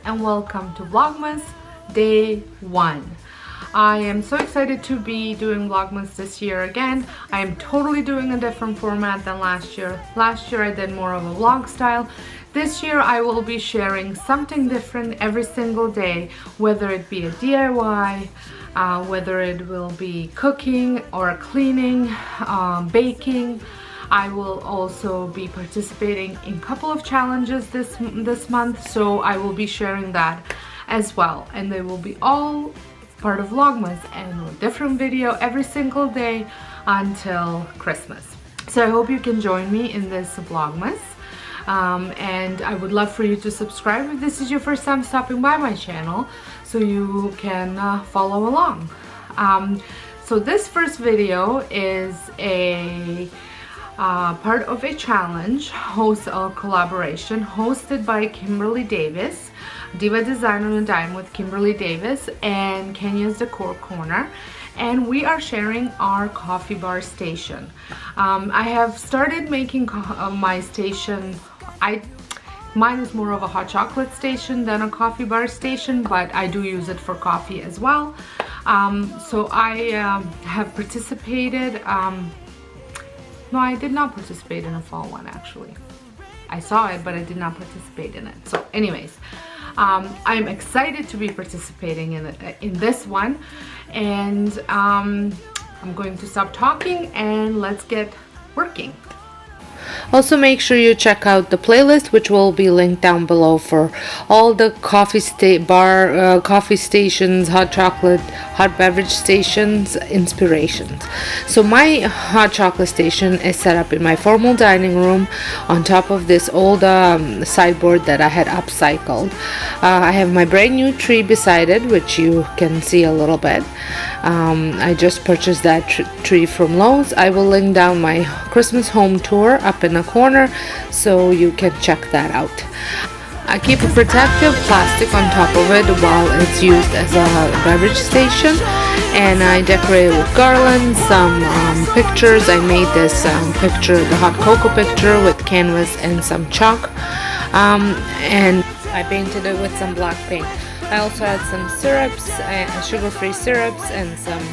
and welcome to Vlogmas Day 1. I am so excited to be doing Vlogmas this year again. I am totally doing a different format than last year. Last year I did more of a vlog style. This year I will be sharing something different every single day, whether it be a DIY, whether it will be cooking or cleaning, baking. I will also be participating in a couple of challenges this month, so I will be sharing that as well, and they will be all part of Vlogmas and a different video every single day until Christmas. So I hope you can join me in this Vlogmas, and I would love for you to subscribe if this is your first time stopping by my channel, so you can follow along. So this first video is a part of a challenge, a collaboration hosted by Kimberly Davis, Diva Designing and Dine with Kimberly Davis, and Kenya's Decor Corner, and we are sharing our coffee bar station. I have started making my station. Mine is more of a hot chocolate station than a coffee bar station, but I do use it for coffee as well. So I have participated. No, I did not participate in a fall one, actually. I saw it, but I did not participate in it. So anyways, I'm excited to be participating in this one, and I'm going to stop talking and let's get working. Also, make sure you check out the playlist, which will be linked down below, for all the coffee stations, hot chocolate, hot beverage stations, inspirations. So my hot chocolate station is set up in my formal dining room on top of this old sideboard that I had upcycled. I have my brand new tree beside it, which you can see a little bit. I just purchased that tree from Lowe's. I will link down my Christmas home tour up in the corner, so you can check that out. I keep a protective plastic on top of it while it's used as a beverage station, and I decorate with garlands, some pictures. I made this picture, the hot cocoa picture, with canvas and some chalk, and I painted it with some black paint. I also had some syrups, sugar-free syrups, and some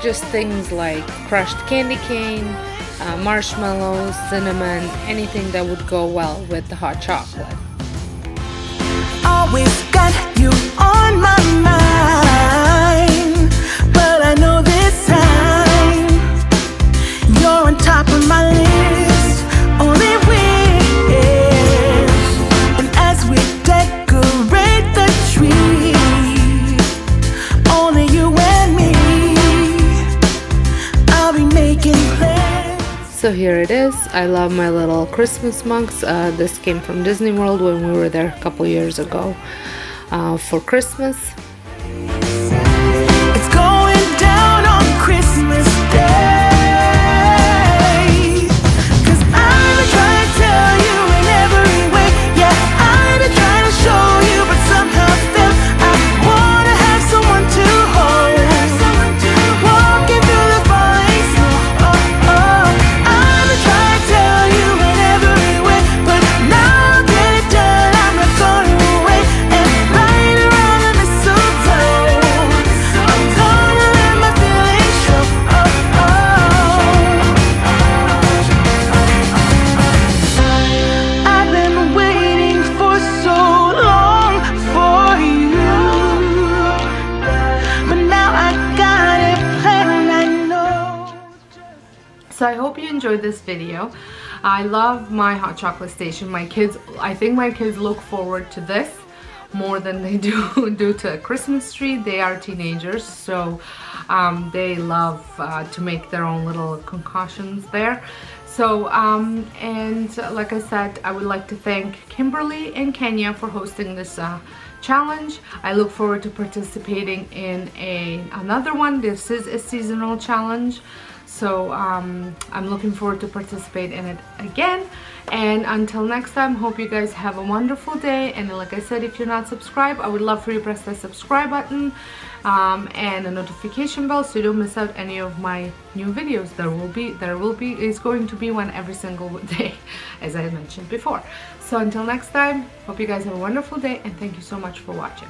just things like crushed candy cane, marshmallows, cinnamon, anything that would go well with the hot chocolate. Always got you on my mind, but I know this time you're on top of my list. Only wish, and as we decorate the tree, only you and me, I'll be making plans. So here it is. I love my little Christmas mugs. This came from Disney World when we were there a couple years ago for Christmas. It's going down on Christmas Day, 'cause I've been trying to tell you in every way. Yeah, I've been trying to show you, but somehow still I wanna have someone to hold. Walking through the falling snow. Oh, oh. I've been trying to tell you in every way, but now I'll get it done. I'm not going away, and right around the mistletoe, I'm gonna let my feelings show. Oh, oh. I've been waiting for so long for you, but now I got it planned, I know. So I hope you enjoyed this video. I love my hot chocolate station. My kids, I think my kids look forward to this more than they do to a Christmas tree. They are teenagers, so they love to make their own little concoctions there. So and like I said, I would like to thank Kimberly and Kenya for hosting this challenge. I look forward to participating in another one. This is a seasonal challenge, So I'm looking forward to participate in it again. And until next time, hope you guys have a wonderful day. And like I said, if you're not subscribed, I would love for you to press the subscribe button and the notification bell so you don't miss out any of my new videos. There is going to be one every single day, as I mentioned before. So until next time, hope you guys have a wonderful day, and thank you so much for watching.